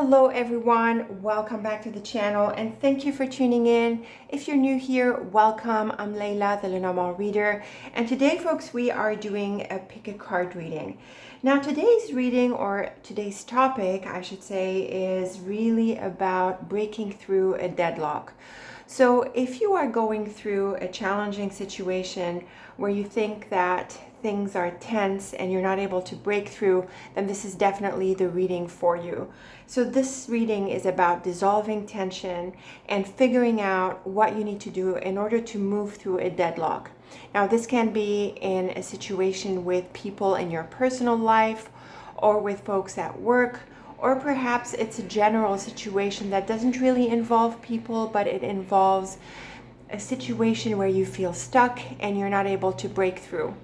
Hello everyone, welcome back to the channel and thank you for tuning in. If you're new here, welcome. I'm Layla, the Lenormand reader, and today folks we are doing a pick a card reading. Now today's reading, or today's topic I should say, is really about breaking through a deadlock. So if you are going through a challenging situation where you think that things are tense and you're not able to break through, then this is definitely the reading for you. So this reading is about dissolving tension and figuring out what you need to do in order to move through a deadlock. Now this can be in a situation with people in your personal life or with folks at work, or perhaps it's a general situation that doesn't really involve people, but it involves a situation where you feel stuck and you're not able to break through.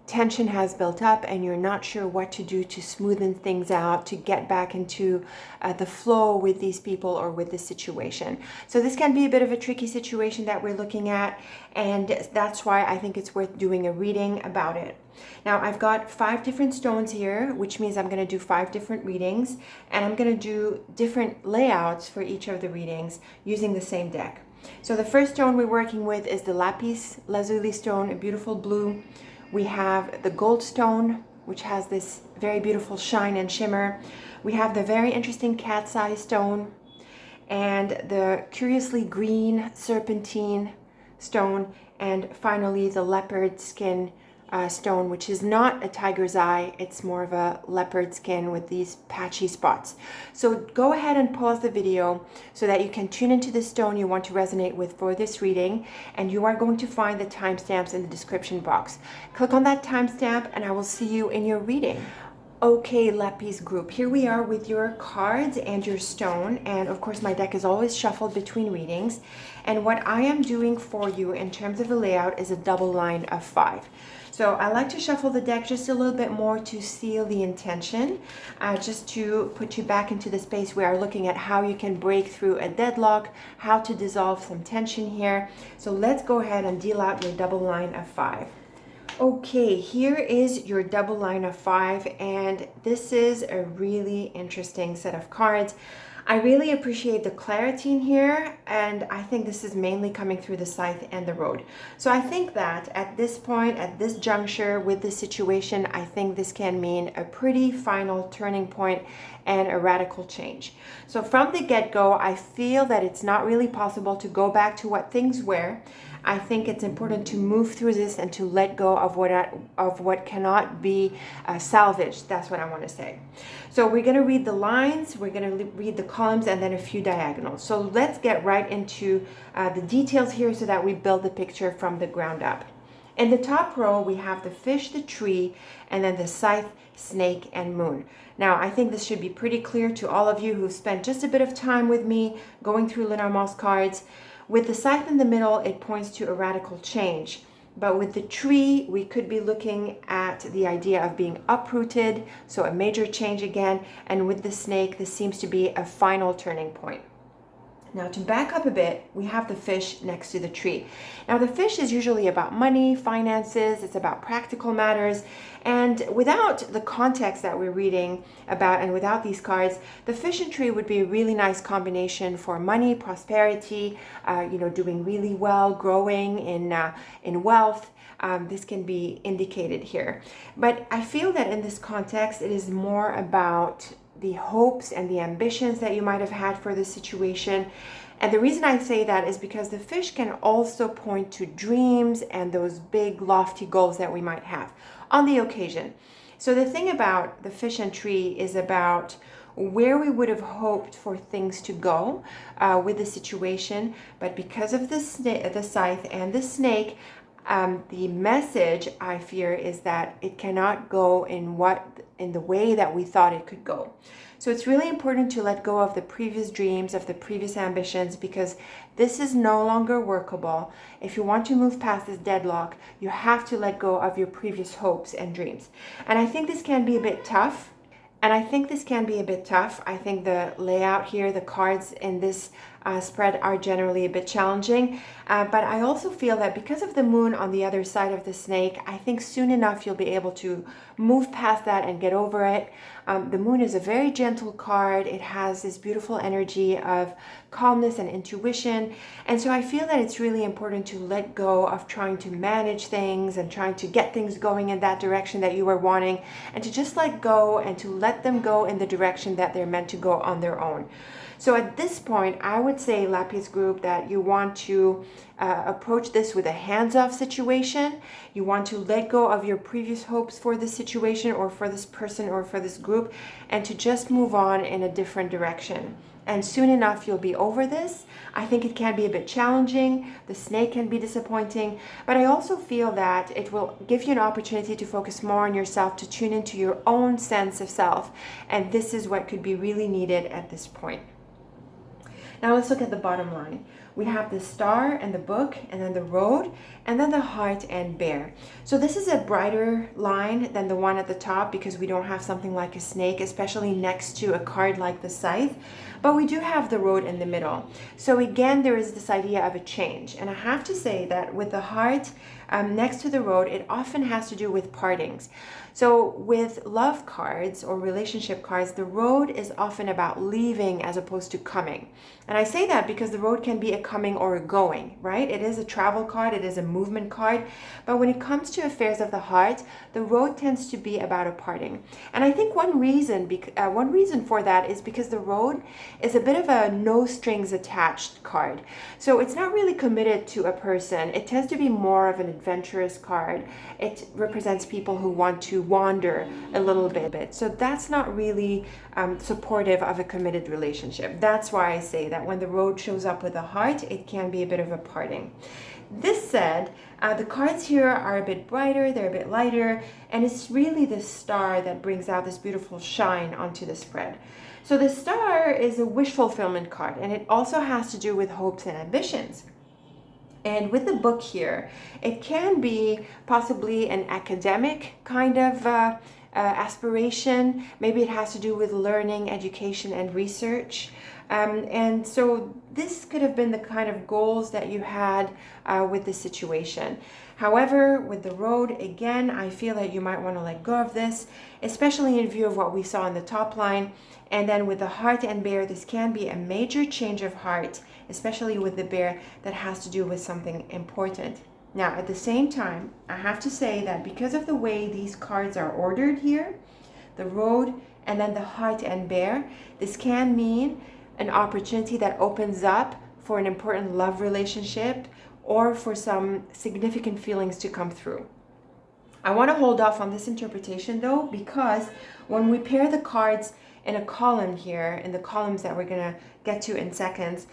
Tension has built up and you're not sure what to do to smoothen things out, to get back into the flow with these people or with this situation. So this can be a bit of a tricky situation that we're looking at, and that's why I think it's worth doing a reading about it. Now I've got 5 different stones here, which means I'm going to do 5 different readings, and I'm going to do different layouts for each of the readings using the same deck. So the first stone we're working with is the Lapis Lazuli stone, a beautiful blue. We have the Goldstone, which has this very beautiful shine and shimmer. We have the very interesting cat's eye stone and the curiously green Serpentine stone, and finally the Leopard Skin stone, which is not a tiger's eye, it's more of a leopard skin with these patchy spots. So go ahead and pause the video so that you can tune into the stone you want to resonate with for this reading, and you are going to find the timestamps in the description box. Click on that timestamp and I will see you in your reading. Okay, Lapis group, here we are with your cards and your stone, and of course my deck is always shuffled between readings, and what I am doing for you in terms of the layout is a double line of 5. So I like to shuffle the deck just a little bit more to seal the intention, just to put you back into the space we are looking at how you can break through a deadlock, how to dissolve some tension here. So let's go ahead and deal out your double line of 5. Okay, here is your double line of 5, and this is a really interesting set of cards. I really appreciate the clarity in here, and I think this is mainly coming through the scythe and the road. So I think that at this point, at this juncture with this situation, I think this can mean a pretty final turning point and a radical change. So from the get-go, I feel that it's not really possible to go back to what things were. I think it's important to move through this and to let go of what cannot be salvaged. That's what I want to say. So we're going to read the lines, we're going to read the columns, and then a few diagonals. So let's get right into the details here so that we build the picture from the ground up. In the top row, we have the fish, the tree, and then the scythe, snake, and moon. Now, I think this should be pretty clear to all of you who've spent just a bit of time with me going through Lenormand's cards. With the scythe in the middle, it points to a radical change. But with the tree, we could be looking at the idea of being uprooted, so a major change again. And with the snake, this seems to be a final turning point. Now to back up a bit, we have the fish next to the tree. Now the fish is usually about money, finances, it's about practical matters, and without the context that we're reading about and without these cards, the fish and tree would be a really nice combination for money, prosperity, doing really well, growing in wealth. This can be indicated here. But I feel that in this context, it is more about the hopes and the ambitions that you might have had for this situation. And the reason I say that is because the fish can also point to dreams and those big lofty goals that we might have on the occasion. So the thing about the fish and tree is about where we would have hoped for things to go with the situation, but because of the scythe and the snake, the message I fear is that it cannot go in the way that we thought it could go. So it's really important to let go of the previous dreams, of the previous ambitions, because this is no longer workable. If you want to move past this deadlock, you have to let go of your previous hopes and dreams. And I think this can be a bit tough. I think the layout here, the cards in this spread are generally a bit challenging. But I also feel that because of the moon on the other side of the snake, I think soon enough you'll be able to move past that and get over it. The moon is a very gentle card. It has this beautiful energy of calmness and intuition. And so I feel that it's really important to let go of trying to manage things and trying to get things going in that direction that you were wanting, and to just let go and to let them go in the direction that they're meant to go on their own. So at this point, I would say, Lapis group, that you want to approach this with a hands-off situation. You want to let go of your previous hopes for this situation or for this person or for this group, and to just move on in a different direction. And soon enough, you'll be over this. I think it can be a bit challenging. The snake can be disappointing, but I also feel that it will give you an opportunity to focus more on yourself, to tune into your own sense of self. And this is what could be really needed at this point. Now let's look at the bottom line. We have the star and the book, and then the road, and then the heart and bear. So this is a brighter line than the one at the top because we don't have something like a snake, especially next to a card like the scythe, but we do have the road in the middle. So again, there is this idea of a change. And I have to say that with the heart next to the road, it often has to do with partings. So with love cards or relationship cards, the road is often about leaving as opposed to coming. And I say that because the road can be a coming or a going, right? It is a travel card, it is a movement card. But when it comes to affairs of the heart, the road tends to be about a parting. And I think one reason for that is because the road is a bit of a no strings attached card. So it's not really committed to a person. It tends to be more of an adventurous card. It represents people who want to wander a little bit. So that's not really supportive of a committed relationship. That's why I say that when the road shows up with a heart, it can be a bit of a parting. This said, the cards here are a bit brighter, they're a bit lighter, and it's really the star that brings out this beautiful shine onto the spread. So the star is a wish fulfillment card, and it also has to do with hopes and ambitions. And with the book here, it can be possibly an academic kind of aspiration. Maybe it has to do with learning, education, and research. And so this could have been the kind of goals that you had with this situation. However, with the road, again, I feel that you might want to let go of this, especially in view of what we saw in the top line. And then with the heart and bear, this can be a major change of heart, especially with the bear, that has to do with something important. Now, at the same time, I have to say that because of the way these cards are ordered here, the road and then the heart and bear, this can mean an opportunity that opens up for an important love relationship or for some significant feelings to come through. I want to hold off on this interpretation though, because when we pair the cards in a column here, in the columns that we're going to get to in seconds,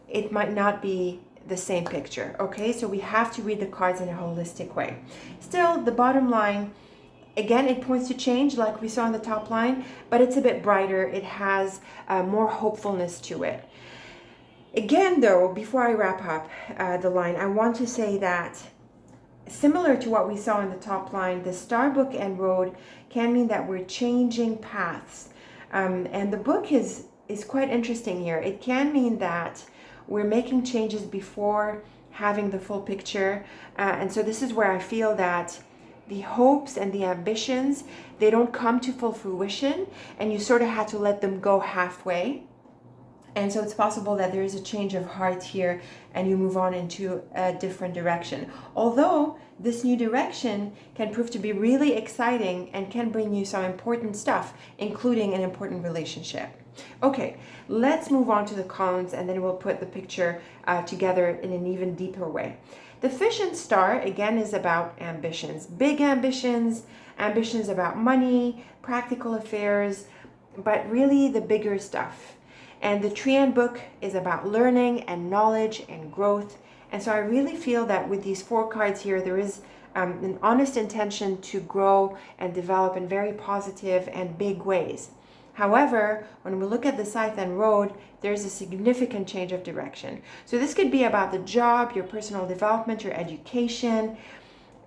it might not be the same picture, okay? So we have to read the cards in a holistic way. Still, the bottom line, again, it points to change like we saw in the top line, but it's a bit brighter. It has more hopefulness to it. Again, though, before I wrap up the line, I want to say that similar to what we saw in the top line, the star, book, and road can mean that we're changing paths. And the book is quite interesting here. It can mean that we're making changes before having the full picture. And so this is where I feel that the hopes and the ambitions, they don't come to full fruition, and you sort of have to let them go halfway. And so it's possible that there is a change of heart here and you move on into a different direction. Although this new direction can prove to be really exciting and can bring you some important stuff, including an important relationship. Okay, let's move on to the columns, and then we'll put the picture together in an even deeper way. The fish and star, again, is about ambitions, big ambitions, ambitions about money, practical affairs, but really the bigger stuff. And the tree and book is about learning and knowledge and growth. And so I really feel that with these four cards here, there is an honest intention to grow and develop in very positive and big ways. However, when we look at the scythe and road, there's a significant change of direction. So this could be about the job, your personal development, your education,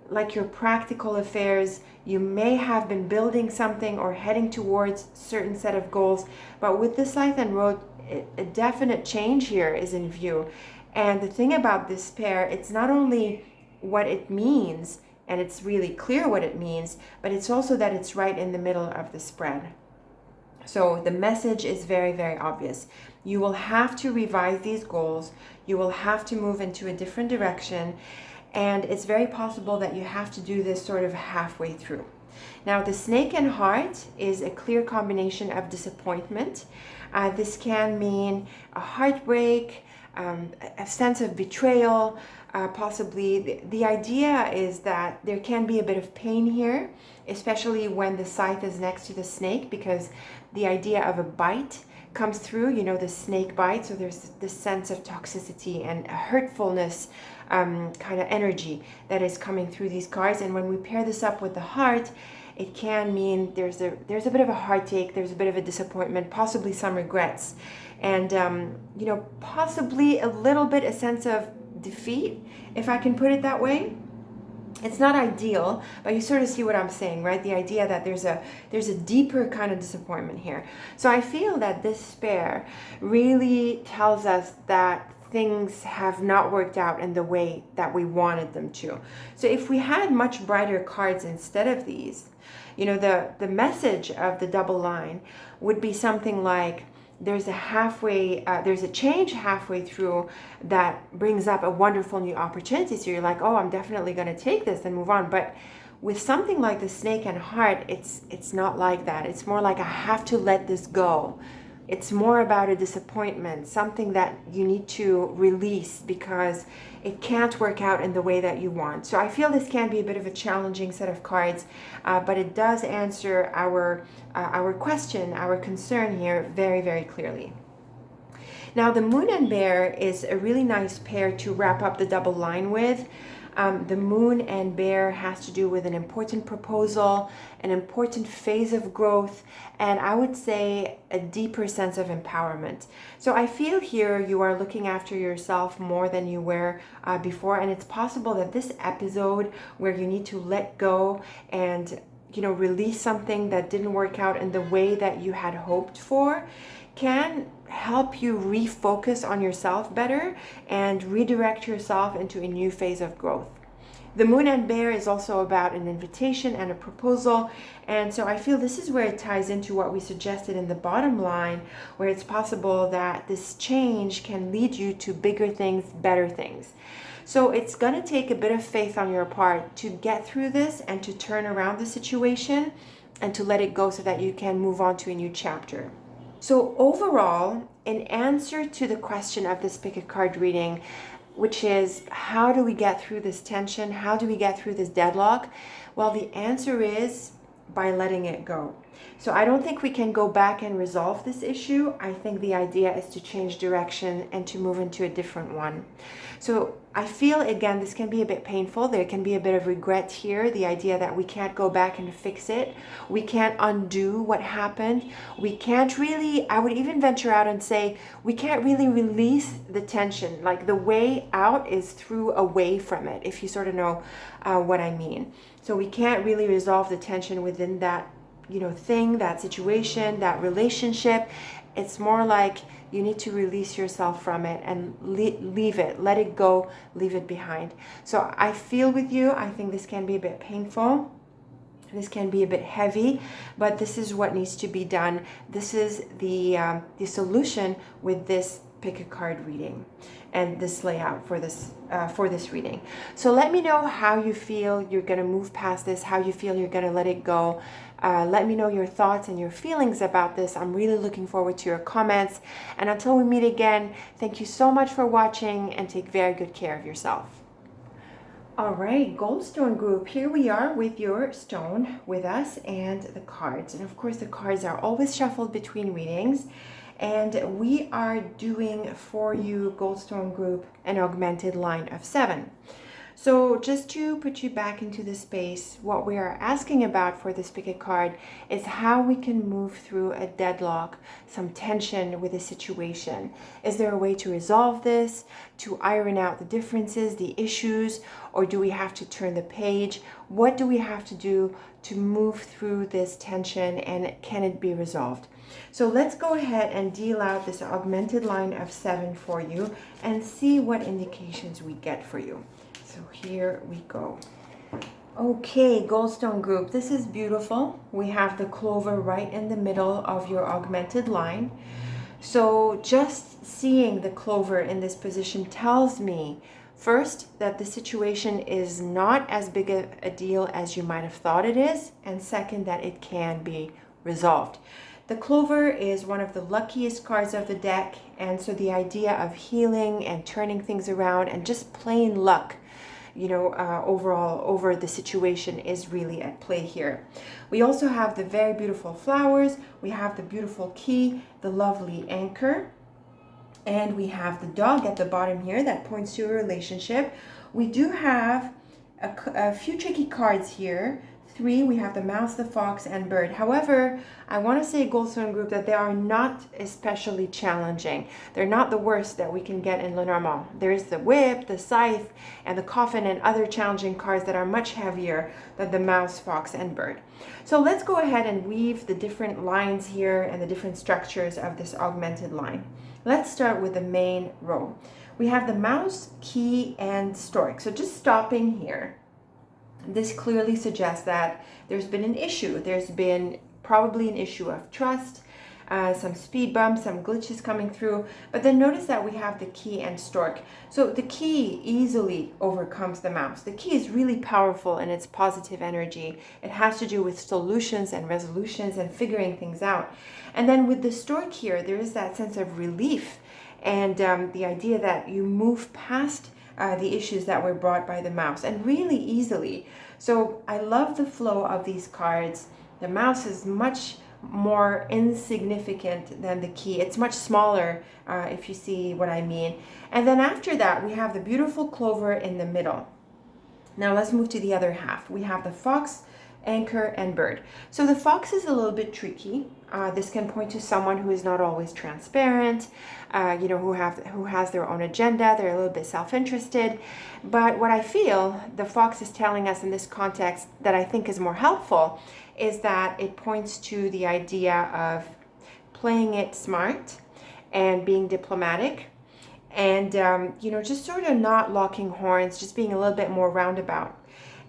like your practical affairs. You may have been building something or heading towards a certain set of goals, but with the scythe and road, a definite change here is in view. And the thing about this pair, it's not only what it means, and it's really clear what it means, but it's also that it's right in the middle of the spread. So the message is very, very obvious. You will have to revise these goals. You will have to move into a different direction. And it's very possible that you have to do this sort of halfway through. Now, the snake and heart is a clear combination of disappointment. This can mean a heartbreak, a sense of betrayal, possibly. The idea is that there can be a bit of pain here, especially when the scythe is next to the snake, because the idea of a bite comes through, you know, the snake bite. So there's this sense of toxicity and hurtfulness kind of energy that is coming through these cards. And when we pair this up with the heart, it can mean there's a bit of a heartache, there's a bit of a disappointment, possibly some regrets, and you know, possibly a little bit a sense of defeat, if I can put it that way. It's not ideal, but you sort of see what I'm saying, right? The idea that there's a deeper kind of disappointment here. So I feel that this pair really tells us that things have not worked out in the way that we wanted them to. So if we had much brighter cards instead of these, you know, the message of the double line would be something like, there's a change halfway through that brings up a wonderful new opportunity. So you're like, oh, I'm definitely going to take this and move on. But with something like the snake and heart, it's not like that. It's more like, I have to let this go. It's more about a disappointment, something that you need to release because it can't work out in the way that you want. So I feel this can be a bit of a challenging set of cards, but it does answer our question, our concern here very, very clearly. Now, the Moon and Bear is a really nice pair to wrap up the double line with. The Moon and Bear has to do with an important proposal, an important phase of growth, and I would say a deeper sense of empowerment. So I feel here you are looking after yourself more than you were before, and it's possible that this episode where you need to let go and, you know, release something that didn't work out in the way that you had hoped for can help you refocus on yourself better and redirect yourself into a new phase of growth. The Moon and Bear is also about an invitation and a proposal, and so I feel this is where it ties into what we suggested in the bottom line, where it's possible that this change can lead you to bigger things, better things. So it's going to take a bit of faith on your part to get through this and to turn around the situation and to let it go so that you can move on to a new chapter. So overall, in answer to the question of this pick-a-card reading, which is, how do we get through this tension? How do we get through this deadlock? Well, the answer is by letting it go. So I don't think we can go back and resolve this issue. I think the idea is to change direction and to move into a different one. So I feel, again, this can be a bit painful. There can be a bit of regret here, the idea that we can't go back and fix it. We can't undo what happened. We can't really, I would even venture out and say, we can't really release the tension. Like, the way out is through away from it, if you sort of know what I mean. So we can't really resolve the tension within that, you know, thing, that situation, that relationship. It's more like you need to release yourself from it and leave it, let it go, leave it behind. So I feel with you. I think this can be a bit painful. This can be a bit heavy, but this is what needs to be done. This is the solution with this pick-a-card reading and this layout for this reading. So let me know how you feel you're going to move past this, how you feel you're going to let it go. Let me know your thoughts and your feelings about this. I'm really looking forward to your comments. And until we meet again, thank you so much for watching and take very good care of yourself. All right, Goldstone group, here we are with your stone with us and the cards. And of course, the cards are always shuffled between readings. And we are doing for you, Goldstone group, an augmented line of 7. So just to put you back into the space, what we are asking about for this pick a card is how we can move through a deadlock, some tension with a situation. Is there a way to resolve this, to iron out the differences, the issues, or do we have to turn the page? What do we have to do to move through this tension, and can it be resolved? So let's go ahead and deal out this augmented line of 7 for you and see what indications we get for you. So here we go. Okay, Goldstone group, this is beautiful. We have the clover right in the middle of your augmented line. So just seeing the clover in this position tells me, first, that the situation is not as big a deal as you might have thought it is, and second, that it can be resolved. The clover is one of the luckiest cards of the deck, and so the idea of healing and turning things around and just plain luck, overall over the situation is really at play here. We also have the very beautiful flowers, we have the beautiful key, the lovely anchor, and we have the dog at the bottom here that points to a relationship. We do have a few tricky cards here. 3, we have the mouse, the fox, and bird. However, I want to say, Goldstone group, that they are not especially challenging. They're not the worst that we can get in Lenormand. There's the whip, the scythe, and the coffin, and other challenging cards that are much heavier than the mouse, fox, and bird. So let's go ahead and weave the different lines here and the different structures of this augmented line. Let's start with the main row. We have the mouse, key, and stork. So just stopping here, this clearly suggests that there's been an issue. There's been probably an issue of trust, some speed bumps, some glitches coming through. But then notice that we have the key and stork. So the key easily overcomes the mouse. The key is really powerful in its positive energy. It has to do with solutions and resolutions and figuring things out. And then with the stork here, there is that sense of relief and the idea that you move past the issues that were brought by the mouse, and really easily. So I love the flow of these cards. The mouse is much more insignificant than the key. It's much smaller, if you see what I mean. And then after that, we have the beautiful clover in the middle. Now let's move to the other half. We have the fox, anchor, and bird. So the fox is a little bit tricky. This can point to someone who is not always transparent, who has their own agenda. They're a little bit self-interested. But what I feel the fox is telling us in this context that I think is more helpful is that it points to the idea of playing it smart and being diplomatic, and just sort of not locking horns, just being a little bit more roundabout.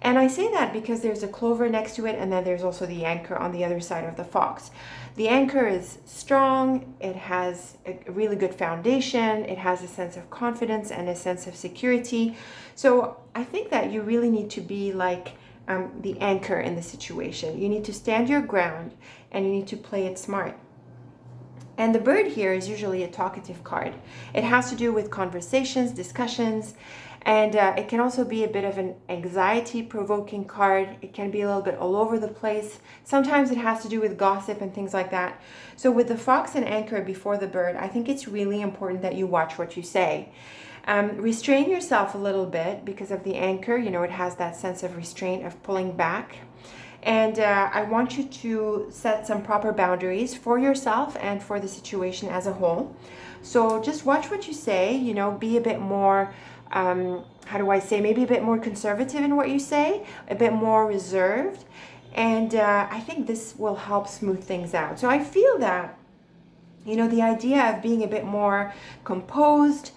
And I say that because there's a clover next to it, and then there's also the anchor on the other side of the fox. The anchor is strong, it has a really good foundation, it has a sense of confidence and a sense of security. So I think that you really need to be like the anchor in the situation. You need to stand your ground and you need to play it smart. And the bird here is usually a talkative card. It has to do with conversations, discussions, and it can also be a bit of an anxiety-provoking card. It can be a little bit all over the place. Sometimes it has to do with gossip and things like that. So with the fox and anchor before the bird, I think it's really important that you watch what you say. Restrain yourself a little bit because of the anchor. It has that sense of restraint, of pulling back. And I want you to set some proper boundaries for yourself and for the situation as a whole. So just watch what you say, be a bit more, maybe a bit more conservative in what you say, a bit more reserved. And I think this will help smooth things out. So I feel that, the idea of being a bit more composed,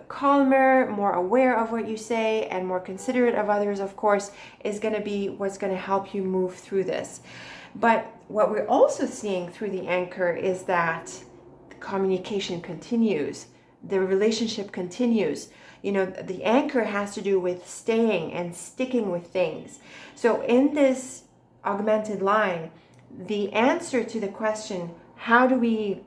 calmer, more aware of what you say, and more considerate of others, of course, is going to be what's going to help you move through this. But what we're also seeing through the anchor is that the communication continues, the relationship continues. The anchor has to do with staying and sticking with things. So in this augmented line, the answer to the question, how do we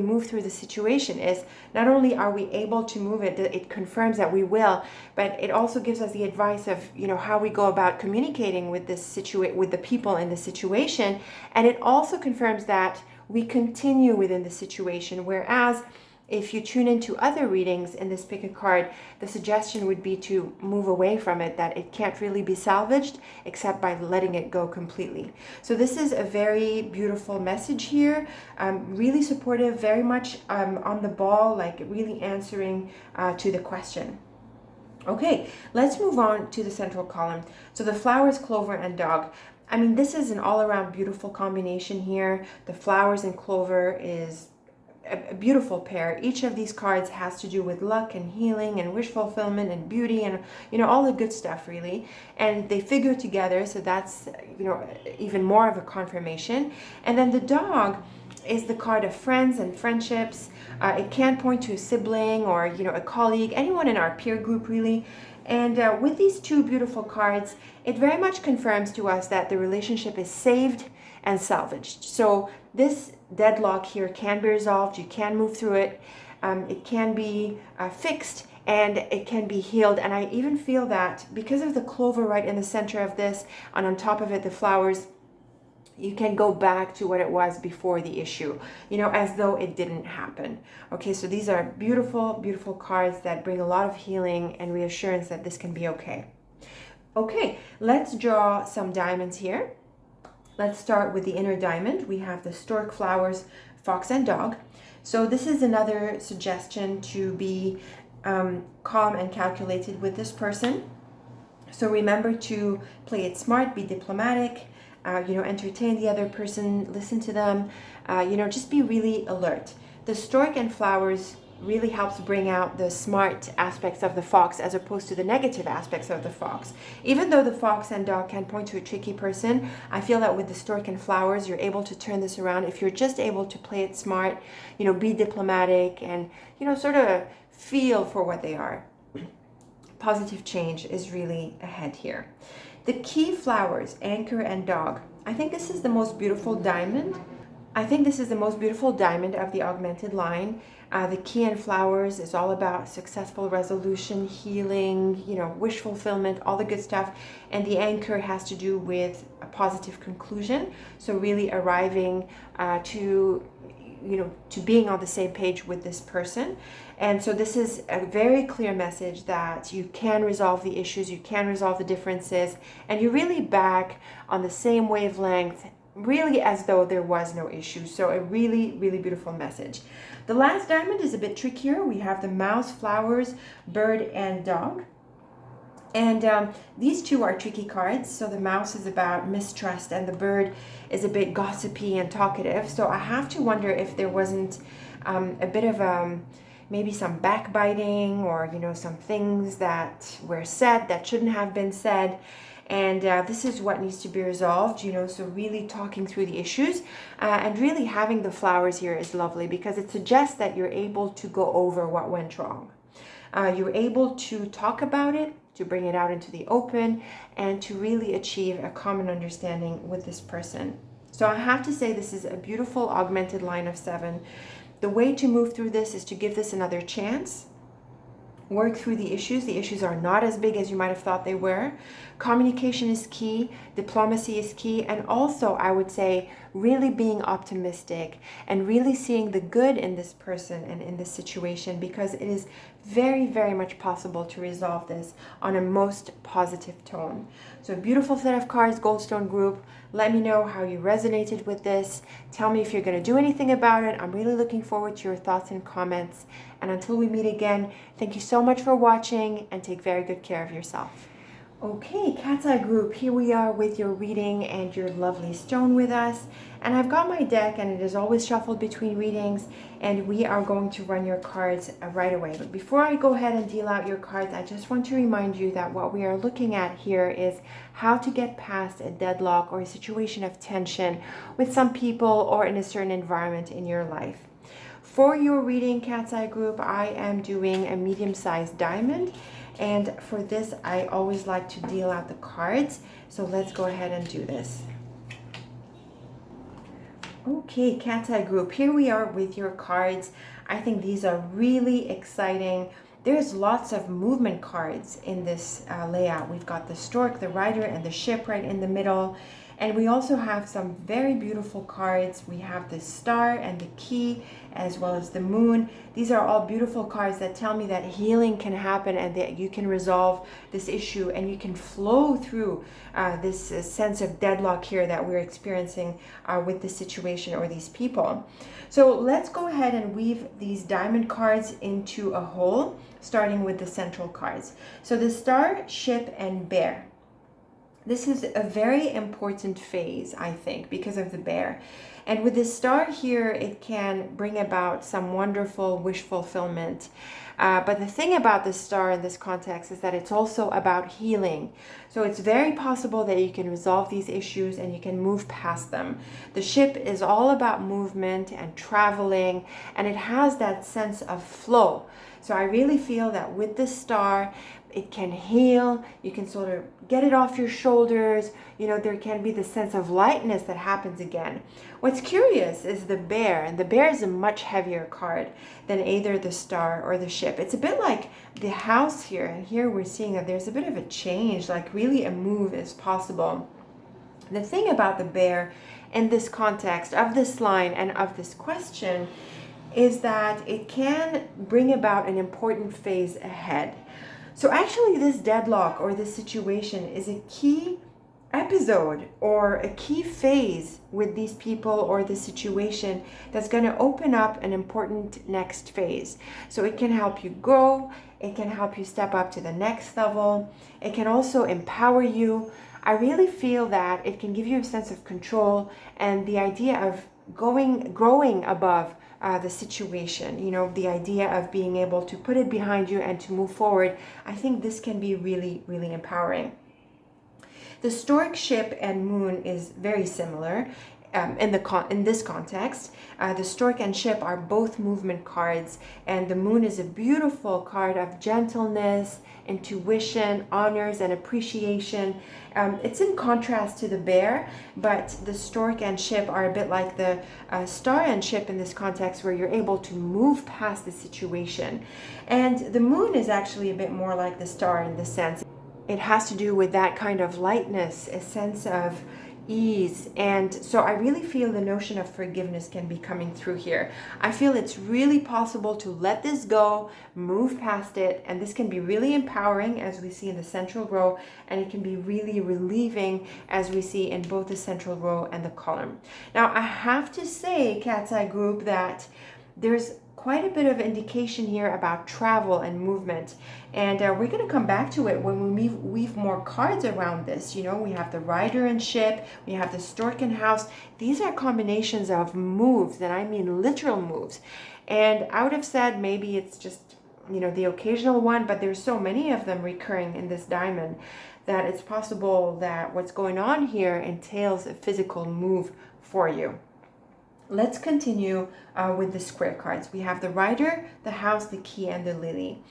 move through the situation, is not only are we able to move it, it confirms that we will, but it also gives us the advice of, how we go about communicating with with the people in the situation. And it also confirms that we continue within the situation. Whereas if you tune into other readings in this pick a card, the suggestion would be to move away from it, that it can't really be salvaged except by letting it go completely. So this is a very beautiful message here, really supportive, very much on the ball, like really answering to the question. Okay, let's move on to the central column. So the flowers, clover, and dog. I mean, this is an all-around beautiful combination here. The flowers and clover is a beautiful pair. Each of these cards has to do with luck and healing and wish fulfillment and beauty and, you know, all the good stuff really. And they figure together, so that's, you know, even more of a confirmation. And then the dog is the card of friends and friendships. It can point to a sibling or, you know, a colleague, anyone in our peer group really. And with these two beautiful cards, it very much confirms to us that the relationship is saved and salvaged. So this deadlock here can be resolved. You can move through it. It can be fixed and it can be healed. And I even feel that because of the clover right in the center of this, and on top of it, the flowers, you can go back to what it was before the issue, you know, as though it didn't happen. Okay, so these are beautiful, beautiful cards that bring a lot of healing and reassurance that this can be okay. Okay, let's draw some diamonds here. Let's start with the inner diamond. We have the stork, flowers, fox, and dog. So this is another suggestion to be calm and calculated with this person. So remember to play it smart, be diplomatic, you know, entertain the other person, listen to them, you know, just be really alert. The stork and flowers really helps bring out the smart aspects of the fox as opposed to the negative aspects of the fox. Even though the fox and dog can point to a tricky person, I feel that with the stork and flowers, you're able to turn this around if you're just able to play it smart, you know, be diplomatic and, you know, sort of feel for what they are. Positive change is really ahead here. The key flowers, anchor and dog. I think this is the most beautiful diamond. I think this is the most beautiful diamond of the augmented line. The key and flowers is all about successful resolution, healing, you know, wish fulfillment, all the good stuff. And the anchor has to do with a positive conclusion. So really arriving to, you know, to being on the same page with this person. And so this is a very clear message that you can resolve the issues, you can resolve the differences, and you're really back on the same wavelength, really as though there was no issue. So a really, really beautiful message. The last diamond is a bit trickier. We have the mouse, flowers, bird, and dog. And these two are tricky cards. So the mouse is about mistrust and the bird is a bit gossipy and talkative. So I have to wonder if there wasn't a bit of maybe some backbiting or, you know, some things that were said that shouldn't have been said. And this is what needs to be resolved, you know, so really talking through the issues and really having the flowers here is lovely because it suggests that you're able to go over what went wrong. You're able to talk about it, to bring it out into the open, and to really achieve a common understanding with this person. So I have to say this is a beautiful augmented line of 7. The way to move through this is to give this another chance. Work through the issues. The issues are not as big as you might have thought they were. Communication is key. Diplomacy is key. And also, I would say, really being optimistic and really seeing the good in this person and in this situation, because it is very, very much possible to resolve this on a most positive tone. So a beautiful set of cards, Goldstone group. Let me know how you resonated with this. Tell me if you're going to do anything about it. I'm really looking forward to your thoughts and comments. And until we meet again, thank you so much for watching and take very good care of yourself. Okay, Cat's Eye group, here we are with your reading and your lovely stone with us. And I've got my deck and it is always shuffled between readings and we are going to run your cards right away. But before I go ahead and deal out your cards, I just want to remind you that what we are looking at here is how to get past a deadlock or a situation of tension with some people or in a certain environment in your life. For your reading, Cat's Eye group, I am doing a medium-sized diamond. And for this, I always like to deal out the cards. So let's go ahead and do this. Okay, Cat's Eye group, here we are with your cards. I think these are really exciting. There's lots of movement cards in this layout. We've got the stork, the rider, and the ship right in the middle. And we also have some very beautiful cards. We have the star and the key, as well as the moon. These are all beautiful cards that tell me that healing can happen and that you can resolve this issue and you can flow through this sense of deadlock here that we're experiencing with this situation or these people. So let's go ahead and weave these diamond cards into a whole, starting with the central cards. So the star, ship, and bear. This is a very important phase, I think, because of the bear. And with the star here, it can bring about some wonderful wish fulfillment. But the thing about the star in this context is that it's also about healing. So it's very possible that you can resolve these issues and you can move past them. The ship is all about movement and traveling, and it has that sense of flow. So I really feel that with the star, it can heal. You can sort of get it off your shoulders. You know, there can be the sense of lightness that happens again. What's curious is the bear, and the bear is a much heavier card than either the star or the ship. It's a bit like the house here, and here we're seeing that there's a bit of a change, like really a move is possible. The thing about the bear in this context of this line and of this question is that it can bring about an important phase ahead. So actually this deadlock or this situation is a key episode or a key phase with these people or the situation that's going to open up an important next phase. So it can help you grow, it can help you step up to the next level, it can also empower you. I really feel that it can give you a sense of control and the idea of growing above the situation, you know, the idea of being able to put it behind you and to move forward. I think this can be really, really empowering. The stork, ship, and moon is very similar in this context. The stork and ship are both movement cards, and the moon is a beautiful card of gentleness, intuition, honors, and appreciation. It's in contrast to the bear, but the stork and ship are a bit like the star and ship in this context, where you're able to move past the situation. And the moon is actually a bit more like the star in this sense. It has to do with that kind of lightness, a sense of ease. And so I really feel the notion of forgiveness can be coming through here. I feel it's really possible to let this go, move past it, and this can be really empowering, as we see in the central row, and it can be really relieving, as we see in both the central row and the column. Now I have to say, Cat's Eye Group, that there's quite a bit of indication here about travel and movement, and we're going to come back to it when we weave more cards around this. You know, we have the rider and ship, we have the stork and house. These are combinations of moves, and I mean literal moves. And I would have said maybe it's just, you know, the occasional one, but there's so many of them recurring in this diamond that it's possible that what's going on here entails a physical move for you. Let's continue with the square cards. We have the rider, the house, the key, and the lily.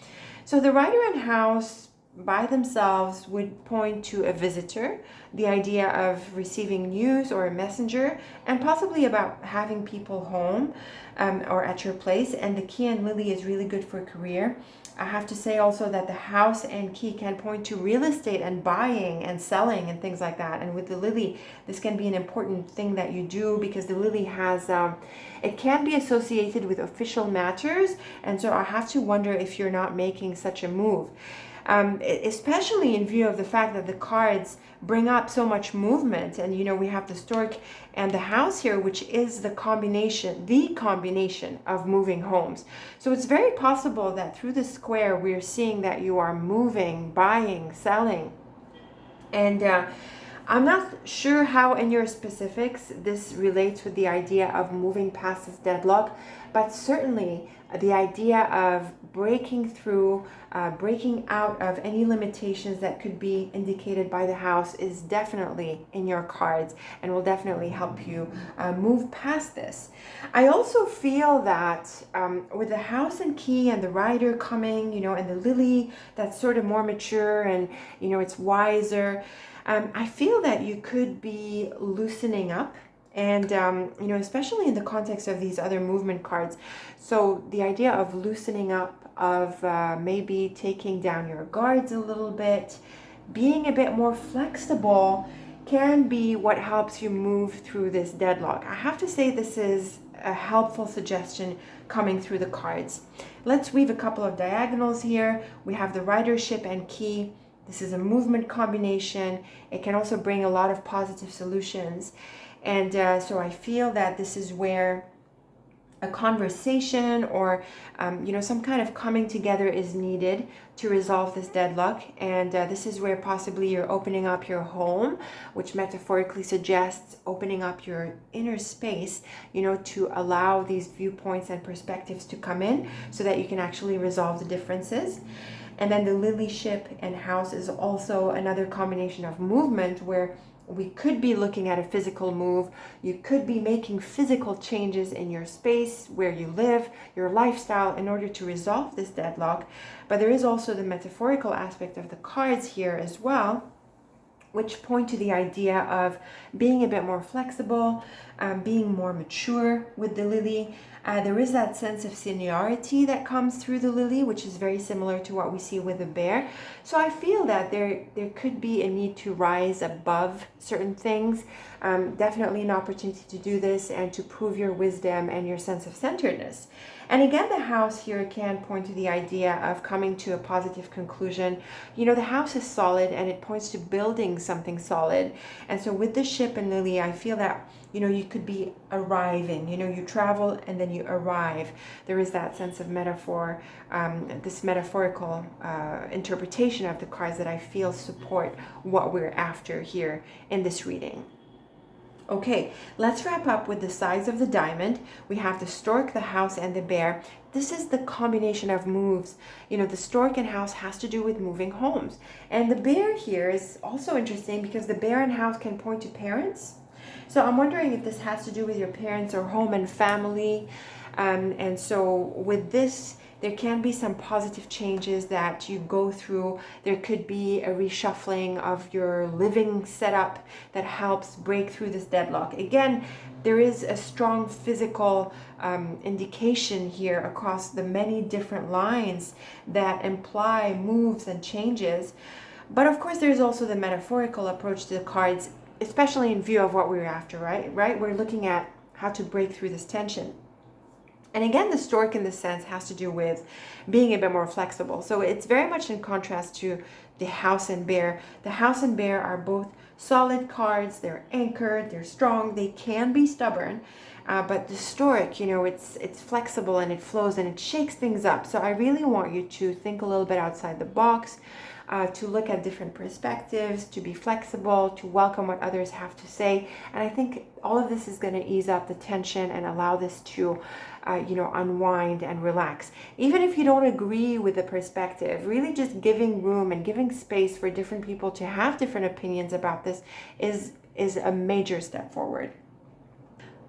So the rider and house by themselves would point to a visitor, the idea of receiving news or a messenger, and possibly about having people home or at your place. And the key and lily is really good for career. I have to say also that the house and key can point to real estate and buying and selling and things like that. And with the lily, this can be an important thing that you do, because the lily has, it can be associated with official matters. And so I have to wonder if you're not making such a move. Especially in view of the fact that the cards bring up so much movement. And, you know, we have the stork and the house here, which is the combination of moving homes. So it's very possible that through the square, we're seeing that you are moving, buying, selling. And I'm not sure how in your specifics this relates with the idea of moving past this deadlock, but certainly the idea of breaking through, breaking out of any limitations that could be indicated by the house is definitely in your cards and will definitely help you move past this. I also feel that with the house and key and the rider coming, you know, and the lily that's sort of more mature and, you know, it's wiser, I feel that you could be loosening up. And, you know, especially in the context of these other movement cards. So the idea of loosening up, of maybe taking down your guards a little bit, being a bit more flexible can be what helps you move through this deadlock. I have to say this is a helpful suggestion coming through the cards. Let's weave a couple of diagonals here. We have the ridership and key. This is a movement combination. It can also bring a lot of positive solutions. And so I feel that this is where a conversation or some kind of coming together is needed to resolve this deadlock. And this is where possibly you're opening up your home, which metaphorically suggests opening up your inner space, to allow these viewpoints and perspectives to come in so that you can actually resolve the differences. And then the lily ship and house is also another combination of movement where we could be looking at a physical move. You could be making physical changes in your space, where you live, your lifestyle, in order to resolve this deadlock. But there is also the metaphorical aspect of the cards here as well, which point to the idea of being a bit more flexible, being more mature with the lily. There is that sense of seniority that comes through the lily, which is very similar to what we see with the bear. So I feel that there could be a need to rise above certain things. Definitely an opportunity to do this and to prove your wisdom and your sense of centeredness. And again, the house here can point to the idea of coming to a positive conclusion. The house is solid and it points to building something solid. And so with the ship and lily, I feel that, you could be arriving, you travel and then you arrive. There is that sense of metaphor, this metaphorical interpretation of the cards that I feel support what we're after here in this reading. Okay, let's wrap up with the sides of the diamond. We have the stork, the house, and the bear. This is the combination of moves. The stork and house has to do with moving homes. And the bear here is also interesting because the bear and house can point to parents. So I'm wondering if this has to do with your parents or home and family. And so with this, there can be some positive changes that you go through. There could be a reshuffling of your living setup that helps break through this deadlock. Again, there is a strong physical indication here across the many different lines that imply moves and changes. But of course, there's also the metaphorical approach to the cards, especially in view of what we're after, right? We're looking at how to break through this tension. And again, the stork in this sense has to do with being a bit more flexible. So it's very much in contrast to the house and bear. The house and bear are both solid cards. They're anchored, they're strong, they can be stubborn. But the stork, it's flexible and it flows and it shakes things up. So I really want you to think a little bit outside the box, to look at different perspectives, to be flexible, to welcome what others have to say. And I think all of this is going to ease up the tension and allow this to, unwind and relax. Even if you don't agree with the perspective, really just giving room and giving space for different people to have different opinions about this is a major step forward.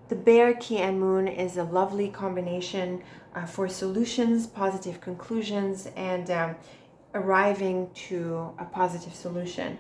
The bear, key, and moon is a lovely combination for solutions, positive conclusions, and arriving to a positive solution.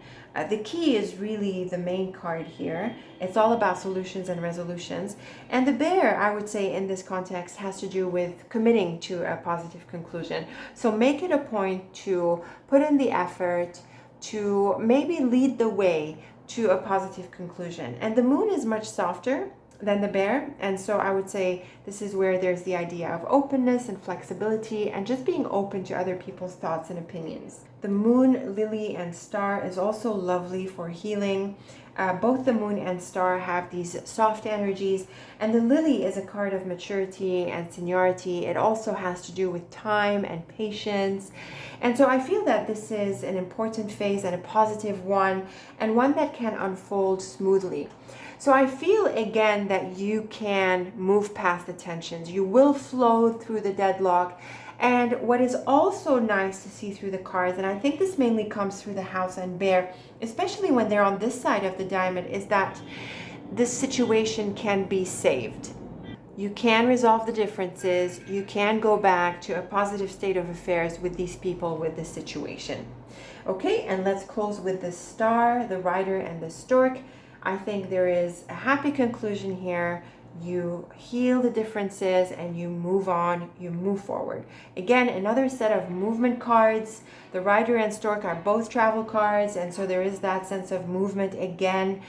The key is really the main card here. It's all about solutions and resolutions. And the bear, I would say in this context, has to do with committing to a positive conclusion. So make it a point to put in the effort to maybe lead the way to a positive conclusion. And the moon is much softer than the bear, and so I would say this is where there's the idea of openness and flexibility and just being open to other people's thoughts and opinions. The moon, lily, and star is also lovely for healing. Both the moon and star have these soft energies, and the lily is a card of maturity and seniority. It also has to do with time and patience. And so I feel that this is an important phase and a positive one, and one that can unfold smoothly. So I feel again that you can move past the tensions. You will flow through the deadlock. And what is also nice to see through the cards, and I think this mainly comes through the house and bear, especially when they're on this side of the diamond, is that this situation can be saved. You can resolve the differences. You can go back to a positive state of affairs with these people, with this situation. Okay, and let's close with the star, the rider, and the stork. I think there is a happy conclusion here you heal the differences, and you move on, you move forward. Again, another set of movement cards. The Rider and Stork are both travel cards, and so there is that sense of movement again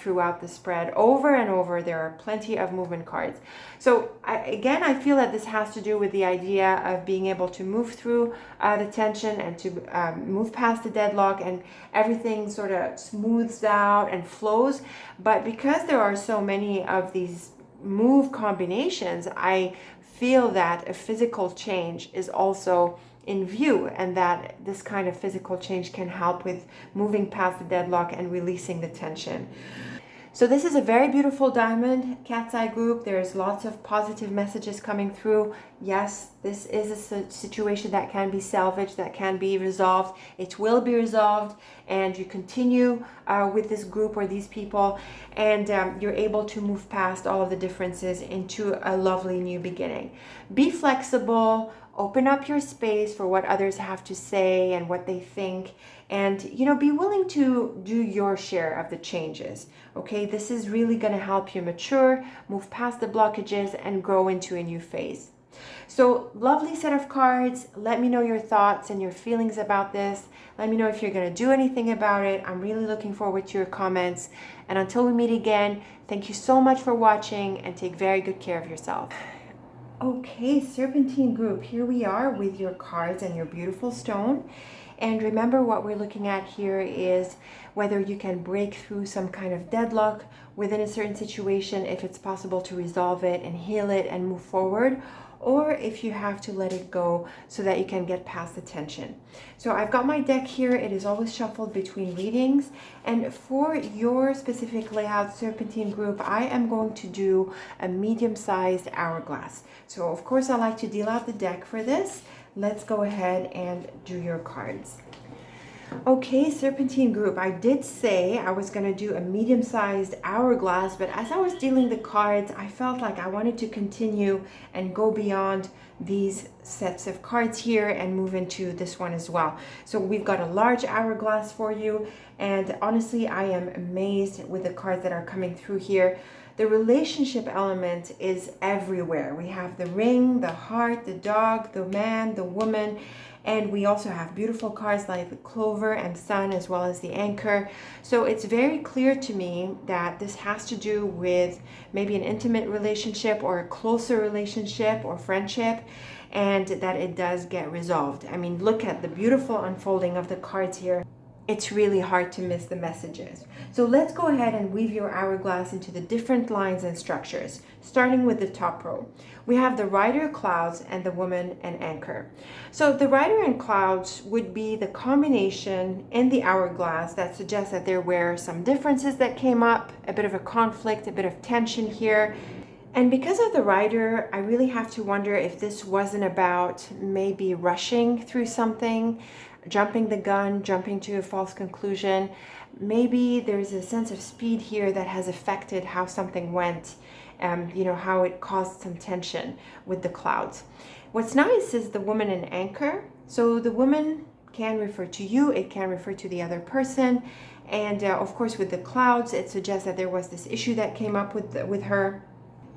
throughout the spread. Over and over, there are plenty of movement cards. So I feel that this has to do with the idea of being able to move through the tension and to move past the deadlock, and everything sort of smooths out and flows. But because there are so many of these move combinations, I feel that a physical change is also in view, and that this kind of physical change can help with moving past the deadlock and releasing the tension. So this is a very beautiful diamond, Cat's Eye group. There's lots of positive messages coming through. Yes, this is a situation that can be salvaged, that can be resolved. It will be resolved, and you continue with this group or these people, and you're able to move past all of the differences into a lovely new beginning. Be flexible. Open up your space for what others have to say and what they think, and be willing to do your share of the changes. Okay, this is really going to help you mature, move past the blockages, and grow into a new phase. So lovely set of cards. Let me know your thoughts and your feelings about this. Let me know if you're going to do anything about it. I'm really looking forward to your comments. And until we meet again, thank you so much for watching, and take very good care of yourself. Okay, Serpentine group, here we are with your cards and your beautiful stone. And remember, what we're looking at here is whether you can break through some kind of deadlock within a certain situation, if it's possible to resolve it and heal it and move forward, or if you have to let it go so that you can get past the tension. So I've got my deck here. It is always shuffled between readings, and for your specific layout, Serpentine group, I am going to do a medium-sized hourglass. So of course I like to deal out the deck for this. Let's go ahead and do your cards. Okay, Serpentine group, I did say I was going to do a medium-sized hourglass, but as I was dealing the cards, I felt like I wanted to continue and go beyond these sets of cards here and move into this one as well. So we've got a large hourglass for you, and honestly, I am amazed with the cards that are coming through here. The relationship element is everywhere. We have the ring, the heart, the dog, the man, the woman, and we also have beautiful cards like the clover and sun, as well as the anchor. So it's very clear to me that this has to do with maybe an intimate relationship or a closer relationship or friendship, and that it does get resolved. I mean, look at the beautiful unfolding of the cards here. It's really hard to miss the messages. So let's go ahead and weave your hourglass into the different lines and structures, starting with the top row. We have the Rider, Clouds, and the Woman and Anchor. So the Rider and Clouds would be the combination in the hourglass that suggests that there were some differences that came up, a bit of a conflict, a bit of tension here. And because of the Rider, I really have to wonder if this wasn't about maybe rushing through something, jumping the gun, jumping to a false conclusion. Maybe there's a sense of speed here that has affected how something went, how it caused some tension with the Clouds. What's nice is the Woman and Anchor. So the woman can refer to you, it can refer to the other person. And of course with the Clouds, it suggests that there was this issue that came up with her.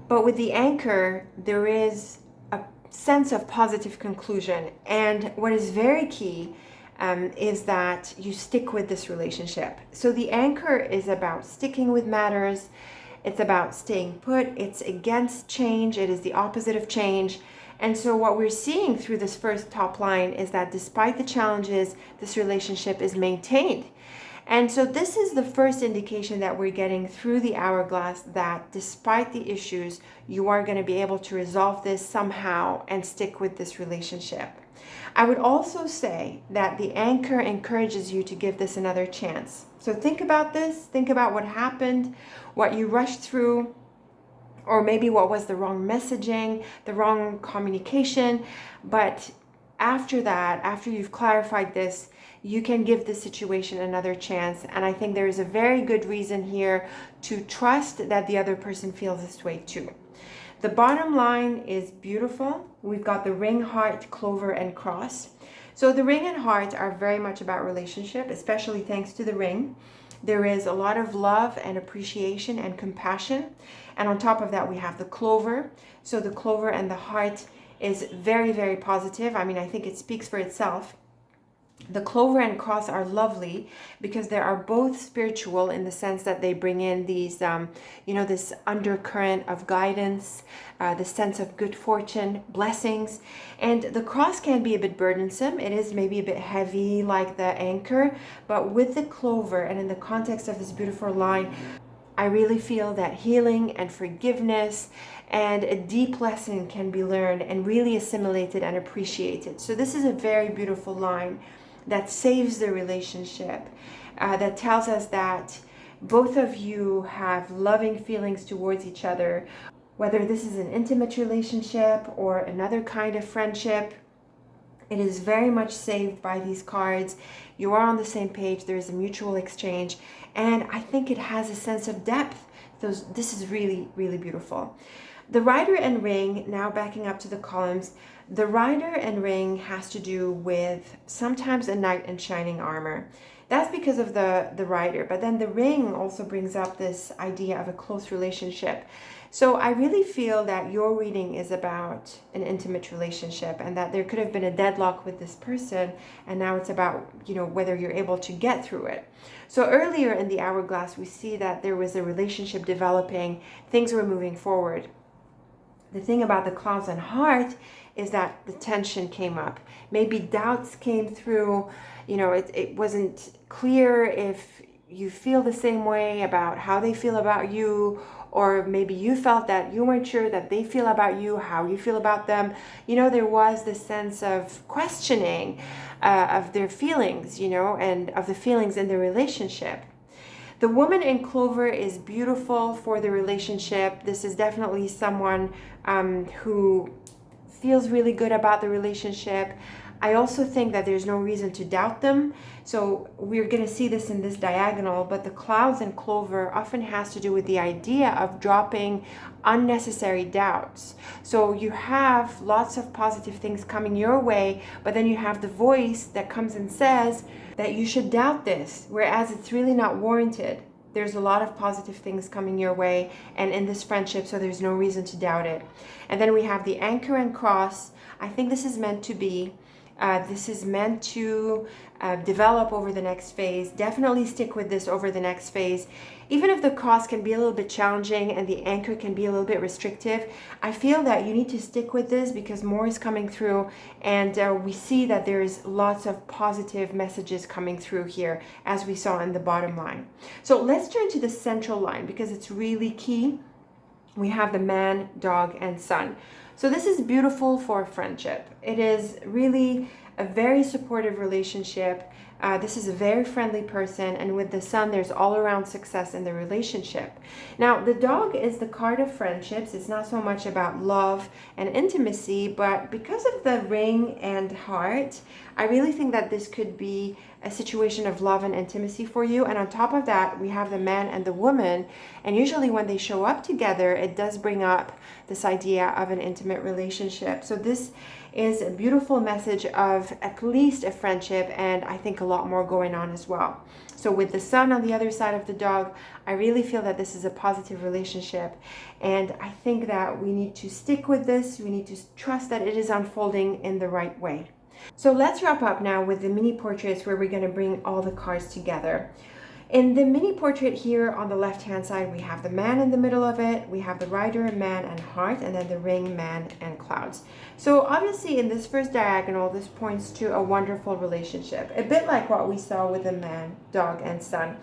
But with the Anchor, there is a sense of positive conclusion. And what is very key is that you stick with this relationship. So the Anchor is about sticking with matters. It's about staying put. It's against change. It is the opposite of change. And so what we're seeing through this first top line is that despite the challenges, this relationship is maintained. And so this is the first indication that we're getting through the hourglass, that despite the issues, you are going to be able to resolve this somehow and stick with this relationship. I would also say that the Anchor encourages you to give this another chance. So think about this, think about what happened, what you rushed through, or maybe what was the wrong messaging, the wrong communication. But after that, after you've clarified this, you can give the situation another chance. And I think there is a very good reason here to trust that the other person feels this way too. The bottom line is beautiful. We've got the ring, heart, clover, and cross. So the ring and heart are very much about relationship, especially thanks to the ring. There is a lot of love and appreciation and compassion. And on top of that, we have the clover. So the clover and the heart is very, very positive. I mean, I think it speaks for itself. The clover and cross are lovely because they are both spiritual in the sense that they bring in these, this undercurrent of guidance, the sense of good fortune, blessings. And the cross can be a bit burdensome. It is maybe a bit heavy like the anchor, but with the clover and in the context of this beautiful line, I really feel that healing and forgiveness and a deep lesson can be learned and really assimilated and appreciated. So this is a very beautiful line that saves the relationship, that tells us that both of you have loving feelings towards each other, whether this is an intimate relationship or another kind of friendship. It is very much saved by these cards. You are on the same page. There is a mutual exchange. And I think it has a sense of depth. This is really, really beautiful. The rider and ring, now backing up to the columns, the rider and ring has to do with sometimes a knight in shining armor. That's because of the rider. But then the ring also brings up this idea of a close relationship. So I really feel that your reading is about an intimate relationship and that there could have been a deadlock with this person. And now it's about, whether you're able to get through it. So earlier in the hourglass, we see that there was a relationship developing. Things were moving forward. The thing about the clouds and heart is that the tension came up. Maybe doubts came through. It wasn't clear if you feel the same way about how they feel about you, or maybe you felt that you weren't sure that they feel about you, how you feel about them. There was this sense of questioning of their feelings, and of the feelings in the relationship. The woman in clover is beautiful for the relationship. This is definitely someone who feels really good about the relationship. I also think that there's no reason to doubt them. So we're going to see this in this diagonal, but the clouds and clover often has to do with the idea of dropping unnecessary doubts. So you have lots of positive things coming your way, but then you have the voice that comes and says that you should doubt this, whereas it's really not warranted. There's a lot of positive things coming your way and in this friendship, so there's no reason to doubt it. And then we have the anchor and cross. I think this is meant to be. This is meant to develop over the next phase. Definitely stick with this over the next phase. Even if the cross can be a little bit challenging and the anchor can be a little bit restrictive, I feel that you need to stick with this because more is coming through, and we see that there's lots of positive messages coming through here, as we saw in the bottom line. So let's turn to the central line because it's really key. We have the man, dog, and sun. So this is beautiful for friendship. It is really a very supportive relationship. This is a very friendly person, and with the sun, there's all around success in the relationship. Now, the dog is the card of friendships. It's not so much about love and intimacy, but because of the ring and heart, I really think that this could be a situation of love and intimacy for you. And on top of that, we have the man and the woman. And usually when they show up together, it does bring up this idea of an intimate relationship. So this is a beautiful message of at least a friendship, and I think a lot more going on as well. So with the sun on the other side of the dog, I really feel that this is a positive relationship. And I think that we need to stick with this. We need to trust that it is unfolding in the right way. So let's wrap up now with the mini portraits where we're going to bring all the cards together. In the mini portrait here on the left hand side, we have the man in the middle of it, we have the rider, man, and heart, and then the ring, man, and clouds. So obviously in this first diagonal, this points to a wonderful relationship, a bit like what we saw with the man, dog, and sun.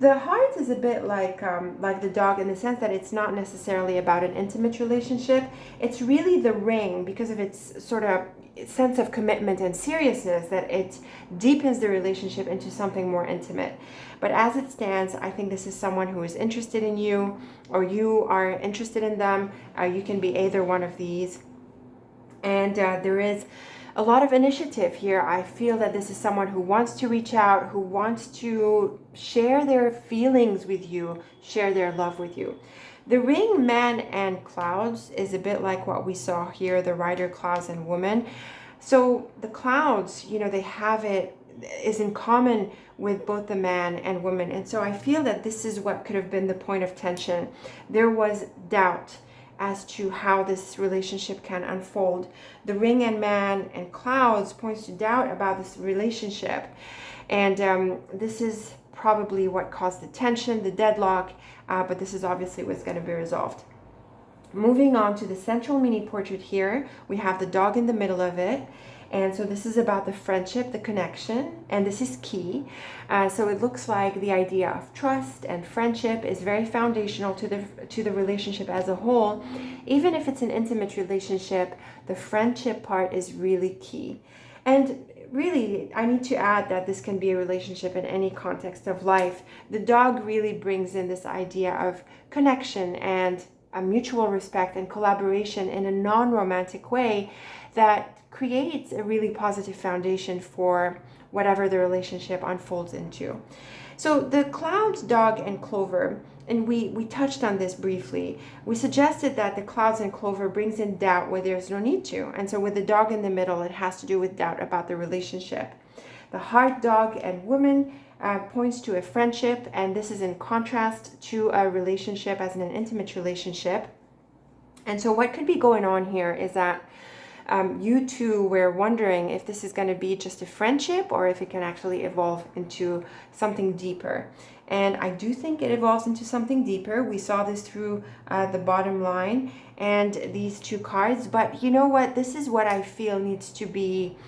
The heart is a bit like the dog in the sense that it's not necessarily about an intimate relationship. It's really the ring, because of its sort of sense of commitment and seriousness, that it deepens the relationship into something more intimate. But as it stands, I think this is someone who is interested in you, or you are interested in them. You can be either one of these. And there is a lot of initiative here. I feel that this is someone who wants to reach out, who wants to share their feelings with you, share their love with you. The ring, man, and clouds is a bit like what we saw here, the rider, clouds, and woman. So the clouds, they have it, is in common with both the man and woman. And so I feel that this is what could have been the point of tension. There was doubt as to how this relationship can unfold. The ring and man and clouds points to doubt about this relationship. And this is probably what caused the tension, the deadlock, but this is obviously what's going to be resolved. Moving on to the central mini portrait here, we have the dog in the middle of it. And so this is about the friendship, the connection, and this is key. So it looks like the idea of trust and friendship is very foundational to the relationship as a whole. Even if it's an intimate relationship, the friendship part is really key. And really, I need to add that this can be a relationship in any context of life. The dog really brings in this idea of connection and a mutual respect and collaboration in a non-romantic way that creates a really positive foundation for whatever the relationship unfolds into. So the clouds, dog, and clover, and we touched on this briefly. We suggested that the clouds and clover brings in doubt where there's no need to. And so with the dog in the middle, it has to do with doubt about the relationship. The heart, dog, and woman points to a friendship, and this is in contrast to a relationship as in an intimate relationship. And so what could be going on here is that you two were wondering if this is going to be just a friendship or if it can actually evolve into something deeper. And I do think it evolves into something deeper. We saw this through the bottom line and these two cards. But you know what? This is what I feel needs to be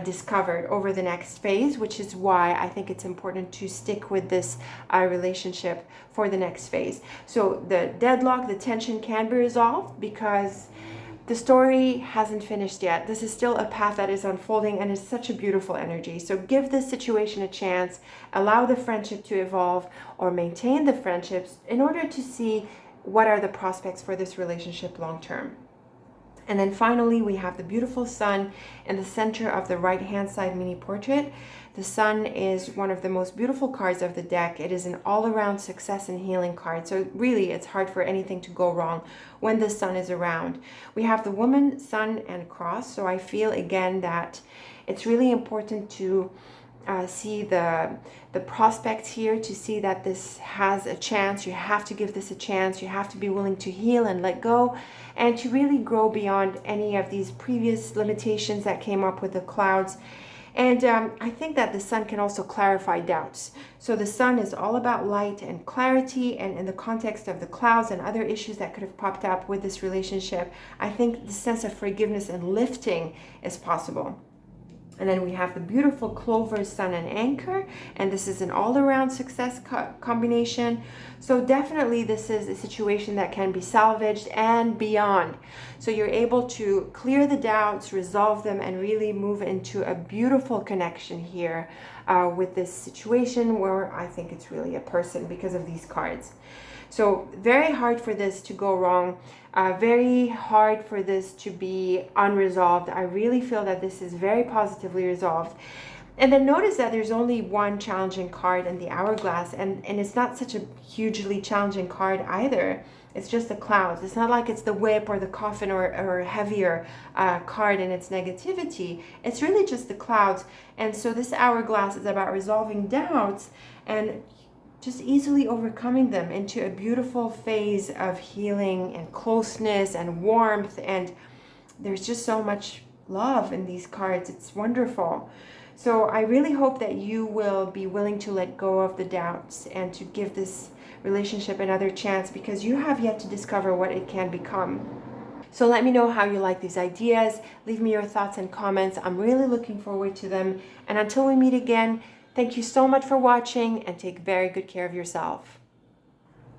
discovered over the next phase, which is why I think it's important to stick with this relationship for the next phase. So the deadlock, the tension can be resolved because the story hasn't finished yet. This is still a path that is unfolding, and it's such a beautiful energy. So give this situation a chance, allow the friendship to evolve or maintain the friendships in order to see what are the prospects for this relationship long term. And then finally, we have the beautiful sun in the center of the right-hand side mini portrait. The sun is one of the most beautiful cards of the deck. It is an all-around success and healing card. So really, it's hard for anything to go wrong when the sun is around. We have the woman, sun, and cross. So I feel, again, that it's really important to see the prospects here, to see that this has a chance. You have to give this a chance. You have to be willing to heal and let go, and to really grow beyond any of these previous limitations that came up with the clouds. And I think that the sun can also clarify doubts. So the sun is all about light and clarity, and in the context of the clouds and other issues that could have popped up with this relationship, I think the sense of forgiveness and lifting is possible. And then we have the beautiful clover, sun, and anchor. And this is an all-around success combination. So definitely this is a situation that can be salvaged and beyond. So you're able to clear the doubts, resolve them, and really move into a beautiful connection here with this situation where I think it's really a person because of these cards. So very hard for this to go wrong. Very hard for this to be unresolved. I really feel that this is very positively resolved. And then notice that there's only one challenging card in the hourglass, and it's not such a hugely challenging card either. It's just the clouds. It's not like it's the whip or the coffin or a heavier card in its negativity. It's really just the clouds. And so this hourglass is about resolving doubts and just easily overcoming them into a beautiful phase of healing and closeness and warmth. And there's just so much love in these cards. It's wonderful. So I really hope that you will be willing to let go of the doubts and to give this relationship another chance, because you have yet to discover what it can become. So let me know how you like these ideas. Leave me your thoughts and comments. I'm really looking forward to them. And until we meet again, thank you so much for watching, and take very good care of yourself.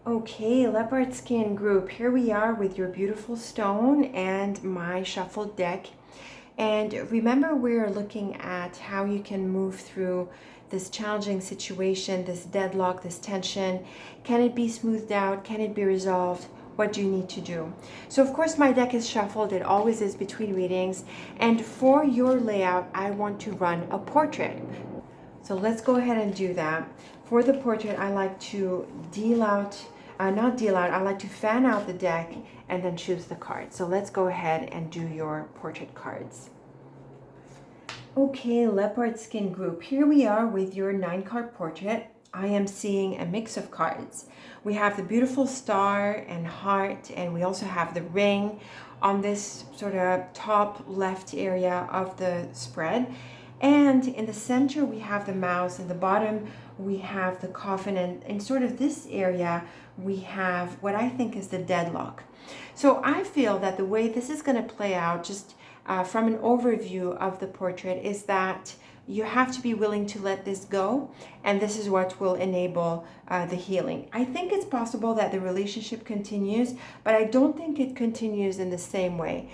Okay, Leopard Skin group, here we are with your beautiful stone and my shuffled deck. And remember, we're looking at how you can move through this challenging situation, this deadlock, this tension. Can it be smoothed out? Can it be resolved? What do you need to do? So of course my deck is shuffled. It always is between readings. And for your layout, I want to run a portrait. So let's go ahead and do that. For the portrait, I like to I like to fan out the deck and then choose the card. So let's go ahead and do your portrait cards. Okay, Leopard Skin group, here we are with your 9-card portrait. I am seeing a mix of cards. We have the beautiful star and heart, and we also have the ring on this sort of top left area of the spread. And in the center, we have the mouse. In the bottom, we have the coffin. And in sort of this area, we have what I think is the deadlock. So I feel that the way this is going to play out, just from an overview of the portrait, is that you have to be willing to let this go, and this is what will enable the healing. I think it's possible that the relationship continues, but I don't think it continues in the same way.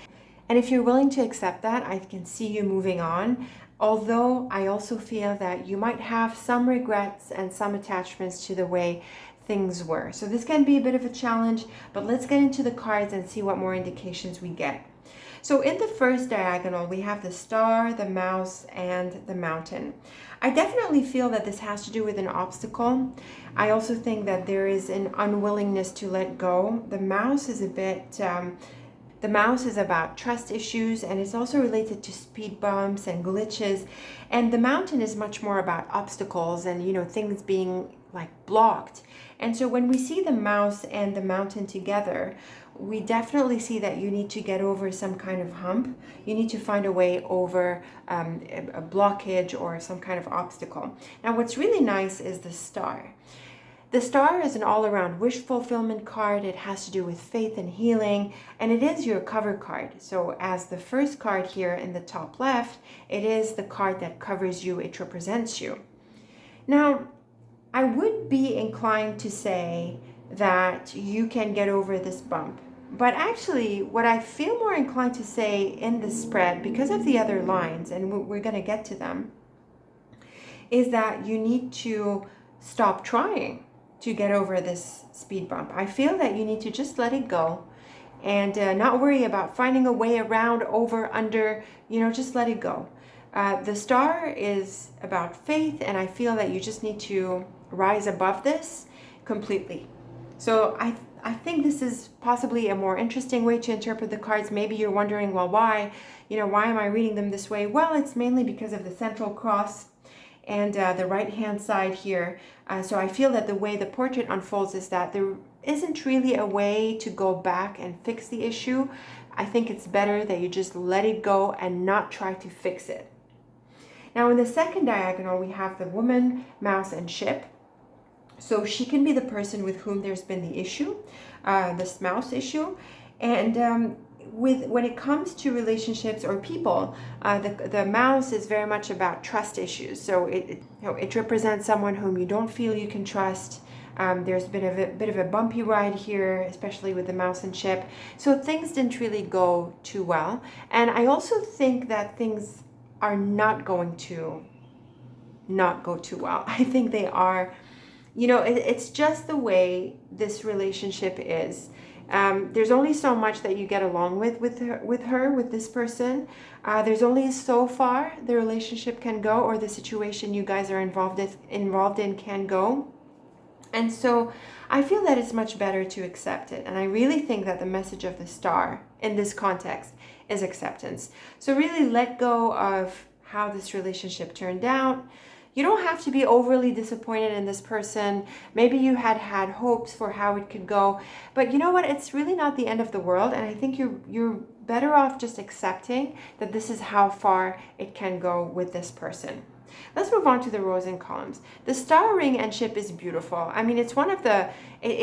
And if you're willing to accept that, I can see you moving on. Although I also feel that you might have some regrets and some attachments to the way things were. So this can be a bit of a challenge, but let's get into the cards and see what more indications we get. So in the first diagonal, we have the star, the mouse, and the mountain. I definitely feel that this has to do with an obstacle. I also think that there is an unwillingness to let go. The mouse is a bit, the mouse is about trust issues, and it's also related to speed bumps and glitches. And the mountain is much more about obstacles and, you know, things being like blocked. And so when we see the mouse and the mountain together, we definitely see that you need to get over some kind of hump. You need to find a way over a blockage or some kind of obstacle. Now, what's really nice is the star. The star is an all-around wish fulfillment card. It has to do with faith and healing, and it is your cover card. So as the first card here in the top left, it is the card that covers you. It represents you. Now, I would be inclined to say that you can get over this bump. But actually, what I feel more inclined to say in this spread, because of the other lines, and we're going to get to them, is that you need to stop trying to get over this speed bump. I feel that you need to just let it go and not worry about finding a way around, over, under, you know, just let it go. The star is about faith, and I feel that you just need to rise above this completely. So I think this is possibly a more interesting way to interpret the cards. Maybe you're wondering, well, why? You know, why am I reading them this way? Well, it's mainly because of the central cross and the right-hand side here. So I feel that the way the portrait unfolds is that there isn't really a way to go back and fix the issue. I think it's better that you just let it go and not try to fix it. Now, in the second diagonal, we have the woman, mouse, and ship. So she can be the person with whom there's been the issue, this mouse issue. And when it comes to relationships or people, the mouse is very much about trust issues. So it represents someone whom you don't feel you can trust. There's been a bit of a bumpy ride here, especially with the mouse and ship. So things didn't really go too well. And I also think that things are not going to not go too well. I think they are. You know, it's just the way this relationship is. There's only so much that you get along with this person. There's only so far the relationship can go, or the situation you guys are involved in can go. And so I feel that it's much better to accept it. And I really think that the message of the star in this context is acceptance. So really let go of how this relationship turned out. You don't have to be overly disappointed in this person. Maybe you had hopes for how it could go, but you know what? It's really not the end of the world, and I think you're better off just accepting that this is how far it can go with this person. Let's move on to the rows and columns. The star, ring, and ship is beautiful. I mean, it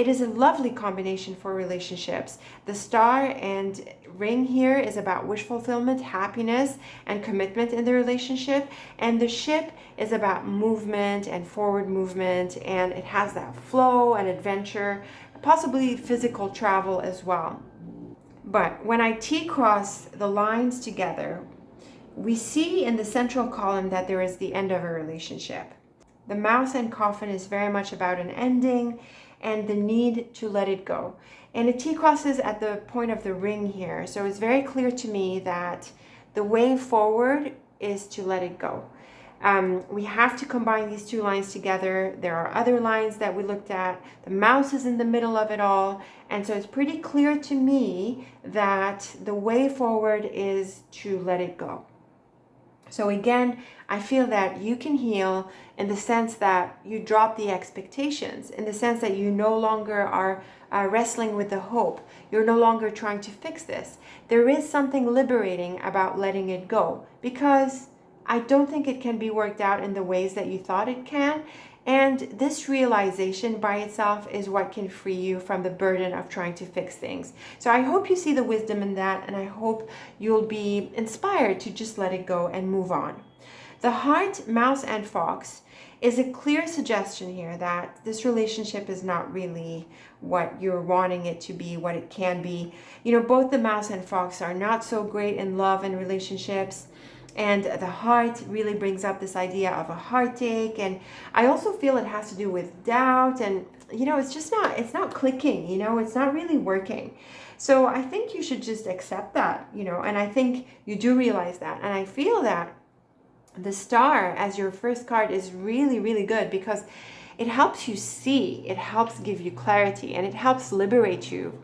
is a lovely combination for relationships. The star and ring here is about wish fulfillment, happiness, and commitment in the relationship. And the ship is about movement and forward movement, and it has that flow and adventure, possibly physical travel as well. But when I T-cross the lines together, we see in the central column that there is the end of a relationship. The mouse and coffin is very much about an ending and the need to let it go. And it T-crosses at the point of the ring here. So it's very clear to me that the way forward is to let it go. We have to combine these two lines together. There are other lines that we looked at. The mouse is in the middle of it all. And so it's pretty clear to me that the way forward is to let it go. So again, I feel that you can heal in the sense that you drop the expectations, in the sense that you no longer are wrestling with the hope. You're no longer trying to fix this. There is something liberating about letting it go, because I don't think it can be worked out in the ways that you thought it can. And this realization by itself is what can free you from the burden of trying to fix things. So I hope you see the wisdom in that, and I hope you'll be inspired to just let it go and move on. The heart, mouse, and fox is a clear suggestion here that this relationship is not really what you're wanting it to be, what it can be. You know, both the mouse and fox are not so great in love and relationships. And the heart really brings up this idea of a heartache. And I also feel it has to do with doubt. And, you know, it's not clicking, you know, it's not really working. So I think you should just accept that, you know, and I think you do realize that. And I feel that the star as your first card is really, really good, because it helps you see, it helps give you clarity, and it helps liberate you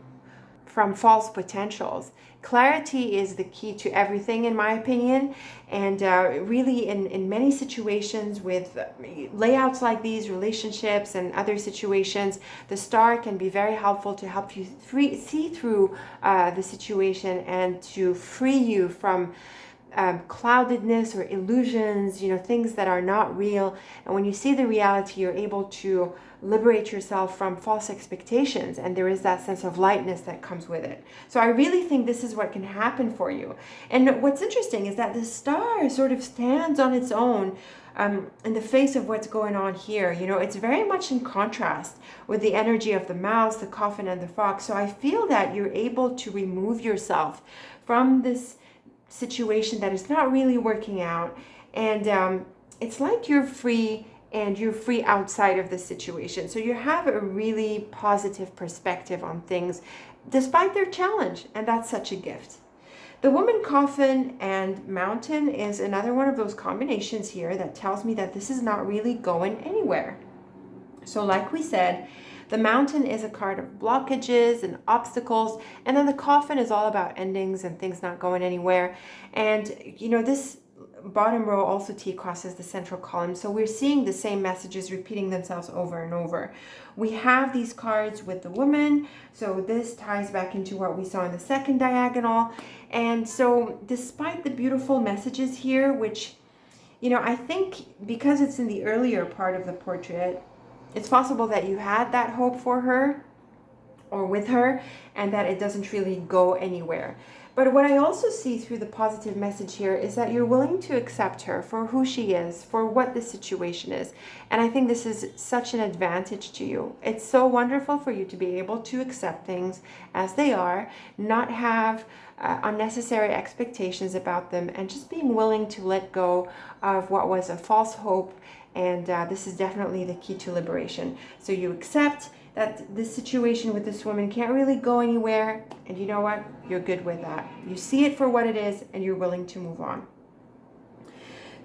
from false potentials. Clarity is the key to everything, in my opinion. And really in many situations with layouts like these, relationships and other situations, the star can be very helpful to help you see through the situation and to free you from cloudedness or illusions, you know, things that are not real. And when you see the reality, you're able to liberate yourself from false expectations, and there is that sense of lightness that comes with it. So I really think this is what can happen for you. And what's interesting is that the star sort of stands on its own in the face of what's going on here. You know, it's very much in contrast with the energy of the mouse, the coffin, and the fox. So I feel that you're able to remove yourself from this situation that is not really working out, and it's like you're free, and you're free outside of the situation. So you have a really positive perspective on things despite their challenge, and that's such a gift. The woman, coffin, and mountain is another one of those combinations here that tells me that this is not really going anywhere. So like we said, the mountain is a card of blockages and obstacles, and then the coffin is all about endings and things not going anywhere. And you know, this bottom row also T crosses the central column, so we're seeing the same messages repeating themselves over and over. We have these cards with the woman, so this ties back into what we saw in the second diagonal. And so despite the beautiful messages here, which, you know, I think because it's in the earlier part of the portrait, it's possible that you had that hope for her or with her, and that it doesn't really go anywhere. But what I also see through the positive message here is that you're willing to accept her for who she is, for what the situation is. And I think this is such an advantage to you. It's so wonderful for you to be able to accept things as they are, not have unnecessary expectations about them, and just being willing to let go of what was a false hope. And this is definitely the key to liberation. So you accept that this situation with this woman can't really go anywhere, and you know what? You're good with that. You see it for what it is, and you're willing to move on.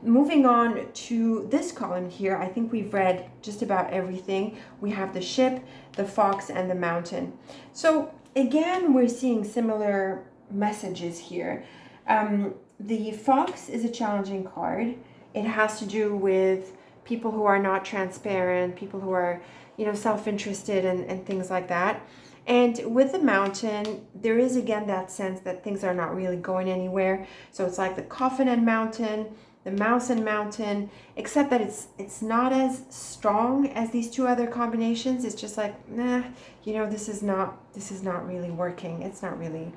Moving on to this column here, I think we've read just about everything. We have the ship, the fox, and the mountain. So again, we're seeing similar messages here. The fox is a challenging card. It has to do with people who are not transparent, people who are, you know, self-interested and things like that. And with the mountain, there is again that sense that things are not really going anywhere. So it's like the coffin and mountain, the mouse and mountain, except that it's not as strong as these two other combinations. It's just like, nah, you know, this is not really working. It's not really,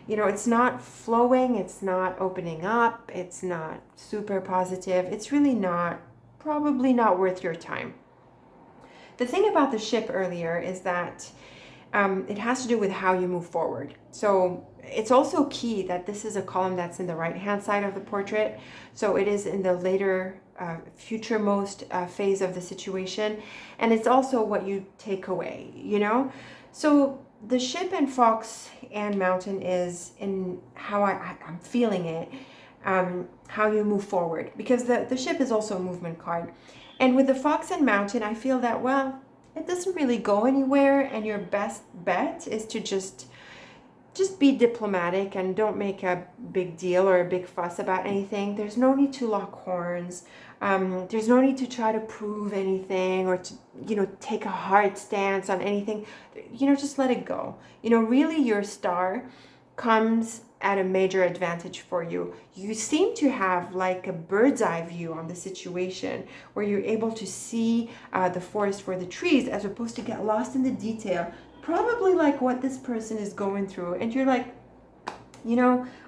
you know, it's not flowing, it's not opening up, it's not super positive. It's really not, probably not worth your time. The thing about the ship earlier is that it has to do with how you move forward. So it's also key that this is a column that's in the right-hand side of the portrait. So it is in the later, future-most phase of the situation. And it's also what you take away, you know? So the ship and fox and mountain is in how I'm feeling it, how you move forward. Because the ship is also a movement card. And with the fox and mountain, I feel that, well, it doesn't really go anywhere, and your best bet is to just just be diplomatic and don't make a big deal or a big fuss about anything. There's no need to lock horns. There's no need to try to prove anything or to, take a hard stance on anything. Just let it go. Really your star comes at a major advantage for you. You seem to have like a bird's eye view on the situation where you're able to see the forest for the trees as opposed to get lost in the detail, probably like what this person is going through. And you're like,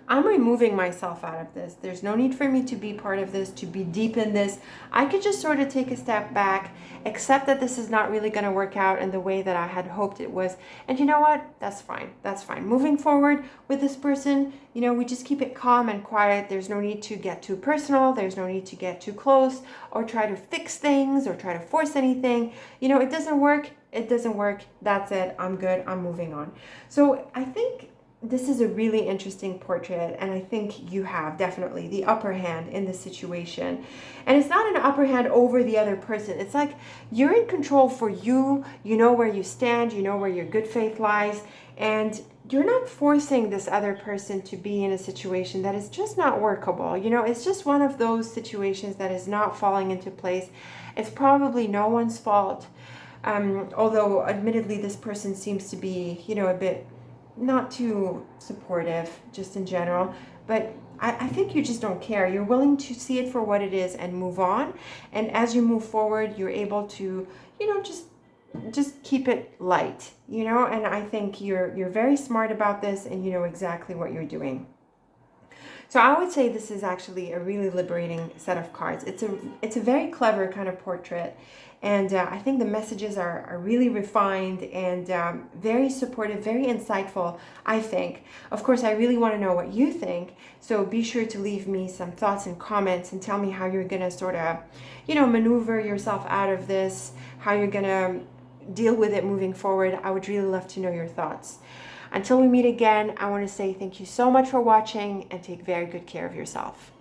I'm removing myself out of this. There's no need for me to be part of this, to be deep in this. I could just sort of take a step back, accept that this is not really going to work out in the way that I had hoped it was. And you know what? That's fine. That's fine. Moving forward with this person, we just keep it calm and quiet. There's no need to get too personal. There's no need to get too close or try to fix things or try to force anything. It doesn't work. It doesn't work. That's it. I'm good. I'm moving on. So I think this is a really interesting portrait, and I think you have definitely the upper hand in the situation. And it's not an upper hand over the other person. It's like you're in control for you. You know where you stand. You know where your good faith lies. And you're not forcing this other person to be in a situation that is just not workable. It's just one of those situations that is not falling into place. It's probably no one's fault. Although admittedly, this person seems to be, a bit not too supportive just in general, but I think you just don't care. You're willing to see it for what it is and move on. And as you move forward, you're able to, just keep it light, and I think you're very smart about this and you know exactly what you're doing. So I would say this is actually a really liberating set of cards. It's a very clever kind of portrait. And I think the messages are really refined and very supportive, very insightful, I think. Of course, I really want to know what you think. So be sure to leave me some thoughts and comments and tell me how you're going to sort of, maneuver yourself out of this, how you're going to deal with it moving forward. I would really love to know your thoughts. Until we meet again, I want to say thank you so much for watching and take very good care of yourself.